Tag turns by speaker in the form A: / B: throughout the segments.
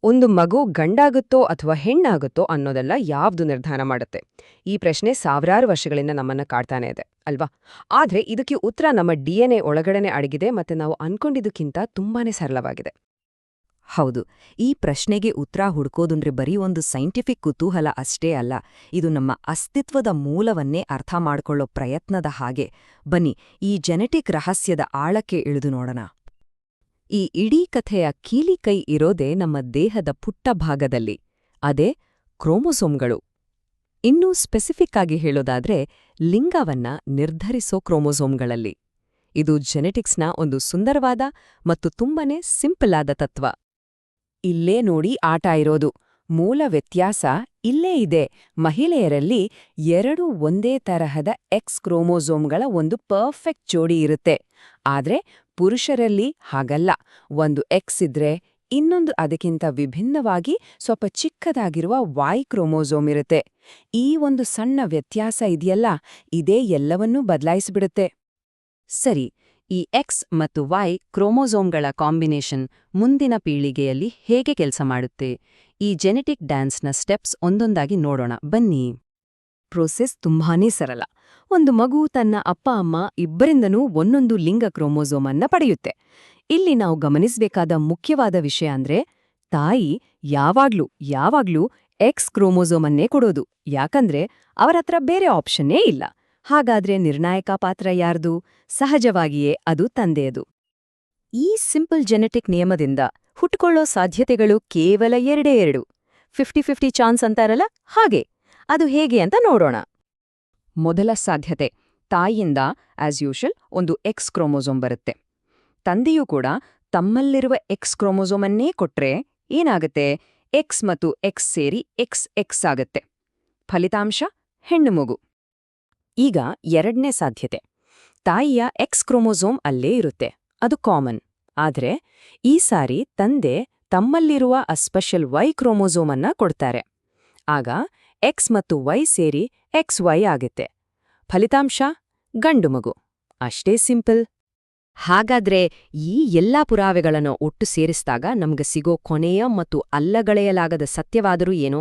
A: ಒಂದು ಮಗು ಗಂಡಾಗುತ್ತೋ ಅಥವಾ ಹೆಣ್ಣಾಗುತ್ತೋ ಅನ್ನೋದೆಲ್ಲ ಯಾವ್ದು ನಿರ್ಧಾರ ಮಾಡುತ್ತೆ? ಈ ಪ್ರಶ್ನೆ ಸಾವಿರಾರು ವರ್ಷಗಳಿಂದ ನಮ್ಮನ್ನ ಕಾಡ್ತಾನೆ ಇದೆ, ಅಲ್ವಾ? ಆದ್ರೆ ಇದಕ್ಕೆ ಉತ್ತರ ನಮ್ಮ ಡಿಎನ್ಎ ಒಳಗಡೆನೆ ಅಡಗಿದೆ ಮತ್ತೆ ನಾವು ಅನ್ಕೊಂಡಿದ್ದಕ್ಕಿಂತ ತುಂಬಾನೇ ಸರಳವಾಗಿದೆ.
B: ಹೌದು, ಈ ಪ್ರಶ್ನೆಗೆ ಉತ್ತರ ಹುಡ್ಕೋದುಂದ್ರೆ ಬರೀ ಒಂದು ಸೈಂಟಿಫಿಕ್ ಕುತೂಹಲ ಅಷ್ಟೇ ಅಲ್ಲ, ಇದು ನಮ್ಮ ಅಸ್ತಿತ್ವದ ಮೂಲವನ್ನೇ ಅರ್ಥ ಮಾಡ್ಕೊಳ್ಳೋ ಪ್ರಯತ್ನದ ಹಾಗೆ. ಬನ್ನಿ, ಈ ಜೆನೆಟಿಕ್ ರಹಸ್ಯದ ಆಳಕ್ಕೆ ಇಳಿದು ನೋಡೋಣ. ಈ ಇಡೀ ಕಥೆಯ ಕೀಲಿಕೈ ಇರೋದೇ ನಮ್ಮ ದೇಹದ ಪುಟ್ಟ ಭಾಗದಲ್ಲಿ, ಅದೇ ಕ್ರೋಮೊಸೋಮ್ಗಳು. ಇನ್ನೂ ಸ್ಪೆಸಿಫಿಕ್ ಆಗಿ ಹೇಳೋದಾದ್ರೆ ಲಿಂಗವನ್ನ ನಿರ್ಧರಿಸೋ ಕ್ರೋಮೊಸೋಮ್ಗಳಲ್ಲಿ. ಇದು ಜೆನೆಟಿಕ್ಸ್ನ ಒಂದು ಸುಂದರವಾದ ಮತ್ತು ತುಂಬನೇ ಸಿಂಪಲ್ ಆದ ತತ್ವ.
A: ಇಲ್ಲೇ ನೋಡಿ ಆಟ ಇರೋದು. ಮೂಲ ವ್ಯತ್ಯಾಸ ಇಲ್ಲೇ ಇದೆ. ಮಹಿಳೆಯರಲ್ಲಿ 2 ಒಂದೇ ತರಹದ ಎಕ್ಸ್ ಕ್ರೋಮೋಸೋಮ್ಗಳ ಒಂದು ಪರ್ಫೆಕ್ಟ್ ಜೋಡಿ ಇರುತ್ತೆ. ಆದ್ರೆ ಪುರುಷರಲ್ಲಿ ಹಾಗಲ್ಲ. ಒಂದು ಎಕ್ಸ್ ಇದ್ರೆ ಇನ್ನೊಂದು ಅದಕ್ಕಿಂತ ವಿಭಿನ್ನವಾಗಿ ಸ್ವಲ್ಪ ಚಿಕ್ಕದಾಗಿರುವ ವೈ ಕ್ರೋಮೋಸೋಮ್ ಇರುತ್ತೆ. ಈ ಒಂದು ಸಣ್ಣ ವ್ಯತ್ಯಾಸ ಇದೆಯಲ್ಲ, ಇದೇ ಎಲ್ಲವನ್ನೂ ಬದಲಾಯಿಸಿಬಿಡುತ್ತೆ.
B: ಸರಿ, ಈ ಎಕ್ಸ್ ಮತ್ತು ವೈ ಕ್ರೋಮೋಸೋಮ್ಗಳ ಕಾಂಬಿನೇಷನ್ ಮುಂದಿನ ಪೀಳಿಗೆಯಲ್ಲಿ ಹೇಗೆ ಕೆಲಸ ಮಾಡುತ್ತೆ? ಈ ಜೆನೆಟಿಕ್ ಡ್ಯಾನ್ಸ್ನ ಸ್ಟೆಪ್ಸ್ ಒಂದೊಂದಾಗಿ ನೋಡೋಣ ಬನ್ನಿ.
A: ಪ್ರೋಸೆಸ್ ತುಂಬಾನೇ ಸರಳ. ಒಂದು ಮಗು ತನ್ನ ಅಪ್ಪ ಅಮ್ಮ ಇಬ್ಬರಿಂದನೂ ಒಂದೊಂದು ಲಿಂಗ ಕ್ರೋಮೋಸೋಮ್ ಅನ್ನ ಪಡೆಯುತ್ತೆ. ಇಲ್ಲಿ ನಾವು ಗಮನಿಸಬೇಕಾದ ಮುಖ್ಯವಾದ ವಿಷಯ ಅಂದ್ರೆ ತಾಯಿ ಯಾವಾಗ್ಲೂ ಎಕ್ಸ್ ಕ್ರೋಮೋಸೋಮ್ ಅನ್ನೇ ಕೊಡೋದು. ಯಾಕಂದ್ರೆ ಅವರತ್ರ ಬೇರೆ ಆಪ್ಷನ್ನೇ ಇಲ್ಲ. ಹಾಗಾದ್ರೆ ನಿರ್ಣಾಯಕ ಪಾತ್ರ ಯಾರ್ದು? ಸಹಜವಾಗಿಯೇ ಅದು ತಂದೆಯದು. ಈ ಸಿಂಪಲ್ ಜೆನೆಟಿಕ್ ನಿಯಮದಿಂದ ಹುಟ್ಕೊಳ್ಳೋ ಸಾಧ್ಯತೆಗಳು ಕೇವಲ 2 50-50 ಚಾನ್ಸ್ ಅಂತಾರಲ್ಲ, ಹಾಗೆ. ಅದು ಹೇಗೆ ಅಂತ ನೋಡೋಣ. ಮೊದಲ ಸಾಧ್ಯತೆ, ತಾಯಿಯಿಂದ ಆಸ್ ಯೂಶಲ್ ಒಂದು ಎಕ್ಸ್ ಕ್ರೋಮೋಸೋಮ್ ಬರುತ್ತೆ. ತಂದೆಯೂ ಕೂಡ ತಮ್ಮಲ್ಲಿರುವ ಎಕ್ಸ್ ಕ್ರೋಮೋಸೋಮನ್ನೇ ಕೊಟ್ರೆ ಏನಾಗುತ್ತೆ? ಎಕ್ಸ್ ಮತ್ತು ಎಕ್ಸ್ ಸೇರಿ ಎಕ್ಸ್ ಆಗತ್ತೆ. ಫಲಿತಾಂಶ ಹೆಣ್ಣು ಮಗು. ಈಗ ಎರಡನೇ ಸಾಧ್ಯತೆ, ತಾಯಿಯ ಎಕ್ಸ್ ಕ್ರೋಮೋಸೋಮ್ ಅಲ್ಲೇ ಇರುತ್ತೆ, ಅದು ಕಾಮನ್. ಆದ್ರೆ ಈ ಸಾರಿ ತಂದೆ ತಮ್ಮಲ್ಲಿರುವ ಸ್ಪೆಷಲ್ ವೈ ಕ್ರೋಮೋಸೋಮ್ ಅನ್ನ ಕೊಡ್ತಾರೆ. ಆಗ ಎಕ್ಸ್ ಮತ್ತು ವೈ ಸೇರಿ XY ಆಗುತ್ತೆ. ಫಲಿತಾಂಶ ಗಂಡು ಮಗು. ಅಷ್ಟೇ ಸಿಂಪಲ್. ಹಾಗಾದ್ರೆ ಈ ಎಲ್ಲಾ ಪುರಾವೆಗಳನ್ನು ಒಟ್ಟು ಸೇರಿಸಿದಾಗ ನಮ್ಗೆ ಸಿಗೋ ಕೊನೆಯ ಮತ್ತು ಅಲ್ಲಗಳೆಯಲಾಗದ ಸತ್ಯವಾದರೂ ಏನೋ?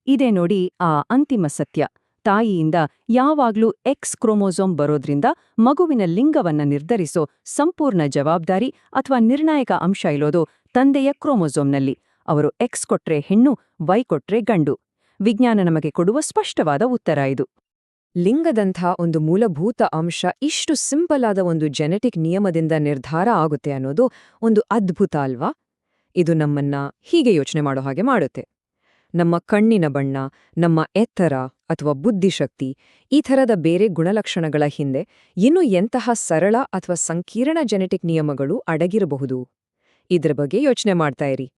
B: ಇದೇ ನೋಡಿ ಆ ಅಂತಿಮ ಸತ್ಯ. ತಾಯಿಯಿಂದ ಯಾವಾಗ್ಲೂ ಎಕ್ಸ್ ಕ್ರೋಮೋಸೋಮ್ ಬರೋದ್ರಿಂದ ಮಗುವಿನ ಲಿಂಗವನ್ನ ನಿರ್ಧರಿಸೋ ಸಂಪೂರ್ಣ ಜವಾಬ್ದಾರಿ ಅಥವಾ ನಿರ್ಣಾಯಕ ಅಂಶ ಇರೋದು ತಂದೆಯ ಕ್ರೋಮೋಸೋಮ್ನಲ್ಲಿ. ಅವರು ಎಕ್ಸ್ ಕೊಟ್ರೆ ಹೆಣ್ಣು, ವೈ ಕೊಟ್ರೆ ಗಂಡು. ವಿಜ್ಞಾನ ನಮಗೆ ಕೊಡುವ ಸ್ಪಷ್ಟವಾದ ಉತ್ತರ ಇದು.
A: ಲಿಂಗದಂಥ ಒಂದು ಮೂಲಭೂತ ಅಂಶ ಇಷ್ಟು ಸಿಂಪಲ್ ಆದ ಒಂದು ಜೆನೆಟಿಕ್ ನಿಯಮದಿಂದ ನಿರ್ಧಾರ ಆಗುತ್ತೆ ಅನ್ನೋದು ಒಂದು ಅದ್ಭುತ ಅಲ್ವಾ? ಇದು ನಮ್ಮನ್ನ ಹೀಗೆ ಯೋಚನೆ ಮಾಡೋ ಹಾಗೆ ಮಾಡುತ್ತೆ. ನಮ್ಮ ಕಣ್ಣಿನ ಬಣ್ಣ, ನಮ್ಮ ಎತ್ತರ ಅಥವಾ ಬುದ್ಧಿಶಕ್ತಿ, ಈ ಥರದ ಬೇರೆ ಗುಣಲಕ್ಷಣಗಳ ಹಿಂದೆ ಇನ್ನೂ ಎಂತಹ ಸರಳ ಅಥವಾ ಸಂಕೀರ್ಣ ಜೆನೆಟಿಕ್ ನಿಯಮಗಳು ಅಡಗಿರಬಹುದು? ಇದ್ರ ಬಗ್ಗೆ ಯೋಚನೆ ಮಾಡ್ತಾ ಇರಿ.